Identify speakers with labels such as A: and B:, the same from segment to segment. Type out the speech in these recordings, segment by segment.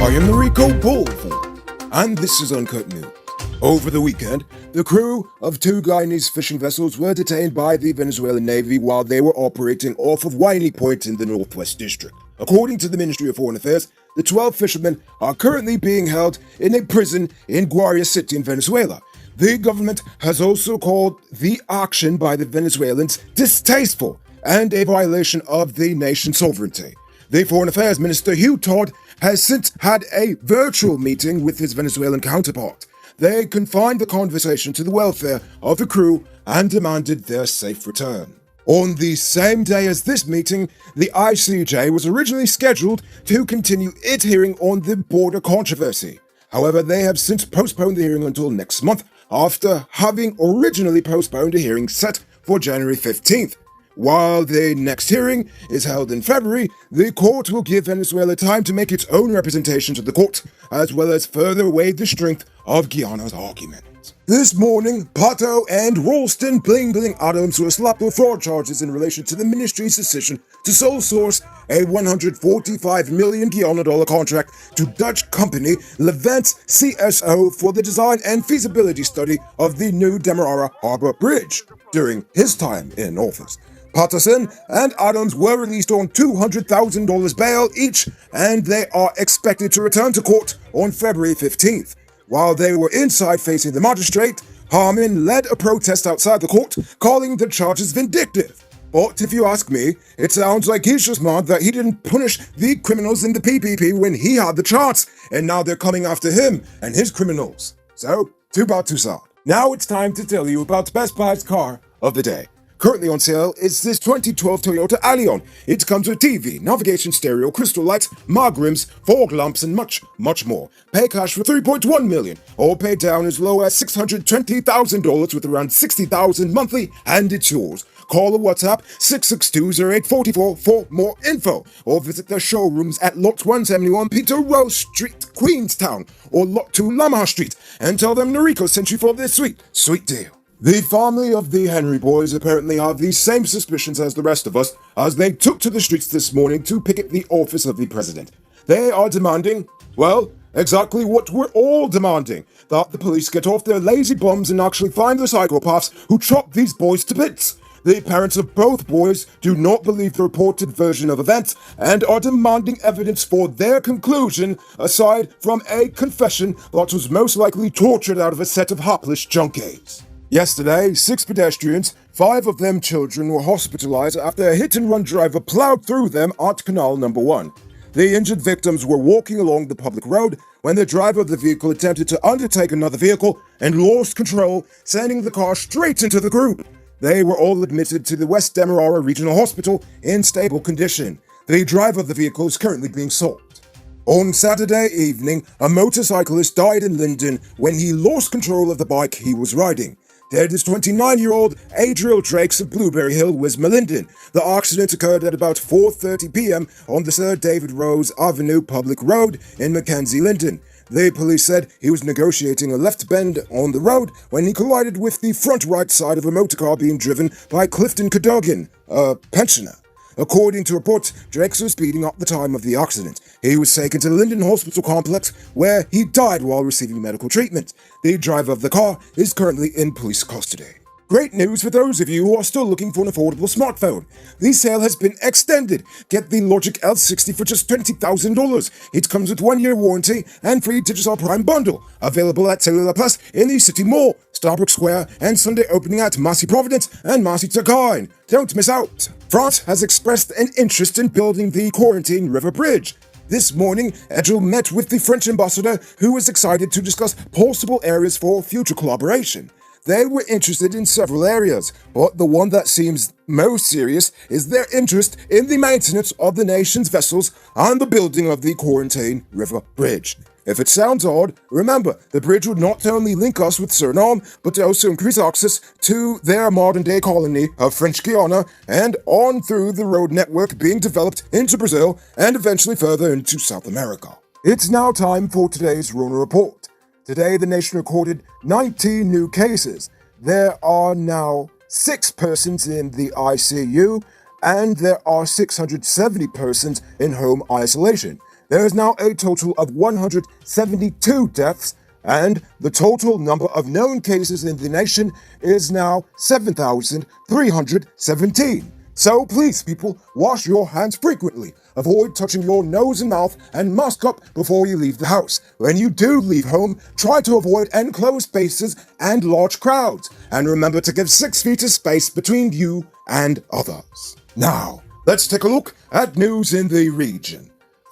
A: I am Rico Bullford, and this is Uncut News. Over the weekend, the crew of two Guyanese fishing vessels were detained by the Venezuelan Navy while they were operating off of ROoney Report in the Northwest District. According to the Ministry of Foreign Affairs, the 12 fishermen are currently being held in a prison in Guayana City in Venezuela. The government has also called the action by the Venezuelans distasteful and a violation of the nation's sovereignty. The Foreign Affairs Minister Hugh Todd has since had a virtual meeting with his Venezuelan counterpart. They confined the conversation to the welfare of the crew and demanded their safe return. On the same day as this meeting, the ICJ was originally scheduled to continue its hearing on the border controversy. However, they have since postponed the hearing until next month after having originally postponed a hearing set for January 15th. While the next hearing is held in February, the court will give Venezuela time to make its own representation to the court, as well as further weigh the strength of Guyana's argument. This morning, Pato and Ralston Bling Bling Adams were slapped with fraud charges in relation to the ministry's decision to sole source a $145 million Guyana contract to Dutch company Levant's CSO for the design and feasibility study of the new Demerara Harbor Bridge during his time in office. Patterson and Adams were released on $200,000 bail each, and they are expected to return to court on February 15th. While they were inside facing the magistrate, Harmon led a protest outside the court, calling the charges vindictive. But if you ask me, it sounds like he's just mad that he didn't punish the criminals in the PPP when he had the chance, and now they're coming after him and his criminals. So, too bad, too sad. Now it's time to tell you about Best Buy's car of the day. Currently on sale is this 2012 Toyota Allion. It comes with TV, navigation stereo, crystal lights, mag rims, fog lamps, and much, much more. Pay cash for $3.1 million, or pay down as low as $620,000 with around $60,000 monthly, and it's yours. Call or WhatsApp 662-0844 for more info, or visit their showrooms at Lot 171 Peter Rose Street, Queenstown, or Lot 2 Lamar Street, and tell them Noriko sent you for this sweet deal. The family of the Henry boys apparently have the same suspicions as the rest of us, as they took to the streets this morning to picket the office of the president. They are demanding, well, exactly what we're all demanding, that the police get off their lazy bums and actually find the psychopaths who chopped these boys to bits. The parents of both boys do not believe the reported version of events and are demanding evidence for their conclusion, aside from a confession that was most likely tortured out of a set of hapless junkies. Yesterday, 6 pedestrians, 5 of them children, were hospitalized after a hit-and-run driver plowed through them at Canal Number 1. The injured victims were walking along the public road when the driver of the vehicle attempted to undertake another vehicle and lost control, sending the car straight into the group. They were all admitted to the West Demerara Regional Hospital in stable condition. The driver of the vehicle is currently being sought. On Saturday evening, a motorcyclist died in Linden when he lost control of the bike he was riding. Dead is 29-year-old Adriel Drakes of Blueberry Hill, West Linden. The accident occurred at about 4:30 p.m. on the Sir David Rose Avenue Public Road in Mackenzie, Linden. The police said he was negotiating a left bend on the road when he collided with the front right side of a motorcar being driven by Clifton Cadogan, a pensioner. According to reports, Drakes was speeding at the time of the accident. He was taken to Linden Hospital Complex, where he died while receiving medical treatment. The driver of the car is currently in police custody. Great news for those of you who are still looking for an affordable smartphone. The sale has been extended. Get the Logic L60 for just $20,000. It comes with 1-year warranty and free Digital Prime bundle. Available at Cellular Plus in the City Mall, Starbucks Square, and Sunday opening at Massey Providence and Massey Tuckine. Don't miss out. France has expressed an interest in building the Quarantine River Bridge. This morning, Edgel met with the French ambassador, who was excited to discuss possible areas for future collaboration. They were interested in several areas, but the one that seems most serious is their interest in the maintenance of the nation's vessels and the building of the Quarantine River Bridge. If it sounds odd, remember, the bridge would not only link us with Suriname, but also increase access to their modern-day colony of French Guiana and on through the road network being developed into Brazil and eventually further into South America. It's now time for today's ROoney Report. Today, the nation recorded 19 new cases. There are now 6 persons in the ICU and there are 670 persons in home isolation. There is now a total of 172 deaths, and the total number of known cases in the nation is now 7,317. So please, people, wash your hands frequently. Avoid touching your nose and mouth, and mask up before you leave the house. When you do leave home, try to avoid enclosed spaces and large crowds. And remember to give 6 feet of space between you and others. Now, let's take a look at news in the region.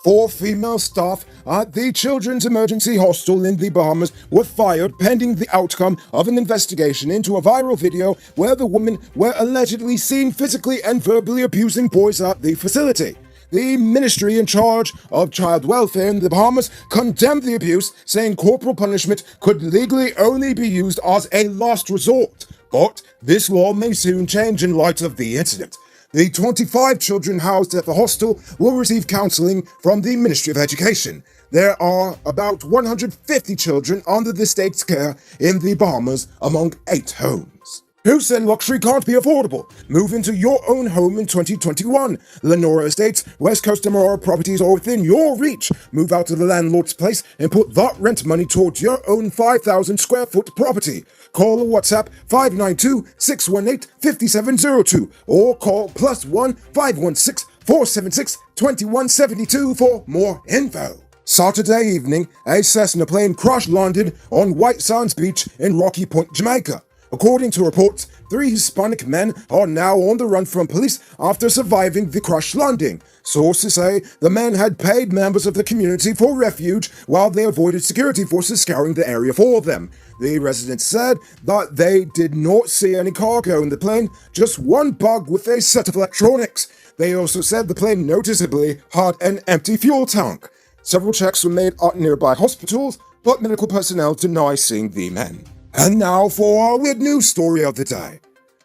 A: 4 female staff at the Children's Emergency Hostel in the Bahamas were fired pending the outcome of an investigation into a viral video where the women were allegedly seen physically and verbally abusing boys at the facility. The ministry in charge of child welfare in the Bahamas condemned the abuse, saying corporal punishment could legally only be used as a last resort. But this law may soon change in light of the incident. The 25 children housed at the hostel will receive counseling from the Ministry of Education. There are about 150 children under the state's care in the Bahamas among 8 homes. Who said luxury can't be affordable? Move into your own home in 2021. Lenora Estates, West Coast Aurora properties are within your reach. Move out of the landlord's place and put that rent money towards your own 5,000 square foot property. Call or WhatsApp 592-618-5702 or call +1 516 476 2172 for more info. Saturday evening, a Cessna plane crash landed on White Sands Beach in Rocky Point, Jamaica. According to reports, 3 Hispanic men are now on the run from police after surviving the crash landing. Sources say the men had paid members of the community for refuge while they avoided security forces scouring the area for them. The residents said that they did not see any cargo in the plane, just one bag with a set of electronics. They also said the plane noticeably had an empty fuel tank. Several checks were made at nearby hospitals, but medical personnel deny seeing the men. And now for our weird news story of the day.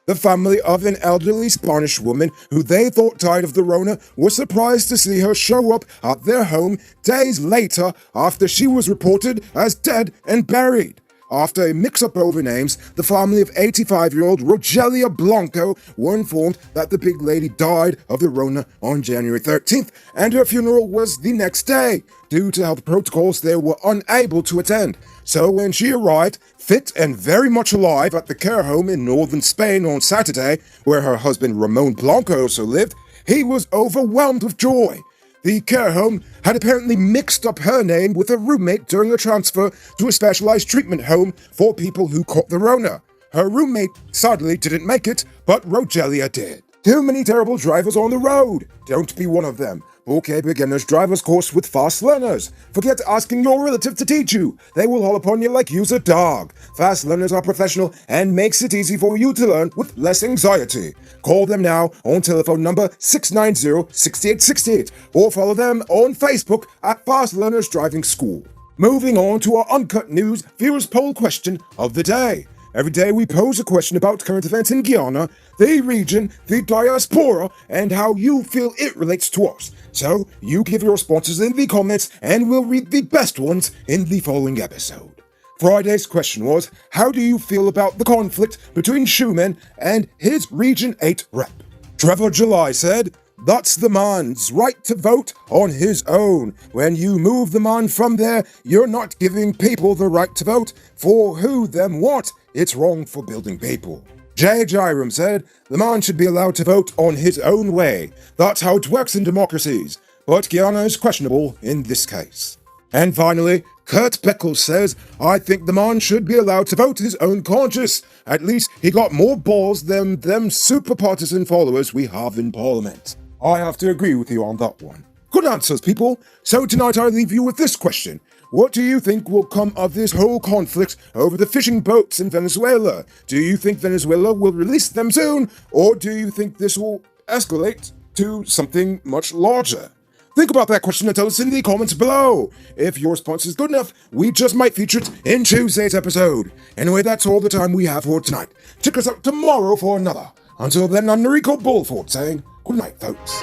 A: The family of an elderly Spanish woman who they thought died of the Rona was surprised to see her show up at their home days later after she was reported as dead and buried. After a mix-up over names, the family of 85-year-old Rogelia Blanco were informed that the big lady died of the Rona on January 13th, and her funeral was the next day. Due to health protocols, they were unable to attend. So when she arrived, fit and very much alive, at the care home in northern Spain on Saturday, where her husband Ramon Blanco also lived, he was overwhelmed with joy. The care home had apparently mixed up her name with a roommate during a transfer to a specialized treatment home for people who caught the Rona. Her roommate sadly didn't make it, but Rogelia did. Too many terrible drivers on the road. Don't be one of them. Book a beginner's driver's course with fast learners. Forget asking your relative to teach you. They will haul upon you like you's a dog. Fast learners are professional and makes it easy for you to learn with less anxiety. Call them now on telephone number 690-6868 or follow them on Facebook at Fast Learners Driving School. Moving on to our Uncut News viewers poll question of the day. Every day we pose a question about current events in Guyana, the region, the diaspora, and how you feel it relates to us. So, you give your responses in the comments and we'll read the best ones in the following episode. Friday's question was, how do you feel about the conflict between Schumann and his Region 8 rep? Trevor July said, that's the man's right to vote on his own. When you move the man from there, you're not giving people the right to vote for who them what. It's wrong for building people. Jay Jairam said, the man should be allowed to vote on his own way. That's how it works in democracies. But Guyana is questionable in this case. And finally, Kurt Beckles says, I think the man should be allowed to vote his own conscience. At least he got more balls than them super partisan followers we have in Parliament. I have to agree with you on that one. Good answers, people. So tonight I leave you with this question. What do you think will come of this whole conflict over the fishing boats in Venezuela? Do you think Venezuela will release them soon? Or do you think this will escalate to something much larger? Think about that question and tell us in the comments below. If your response is good enough, we just might feature it in Tuesday's episode. Anyway, that's all the time we have for tonight. Check us out tomorrow for another. Until then, I'm Noriko Bulford saying good night, folks.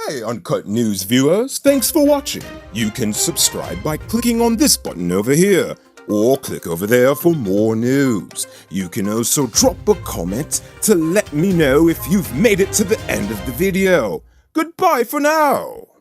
A: Hey, Uncut News viewers, thanks for watching. You can subscribe by clicking on this button over here. or click over there for more news. You can also drop a comment to let me know if you've made it to the end of the video. Goodbye for now!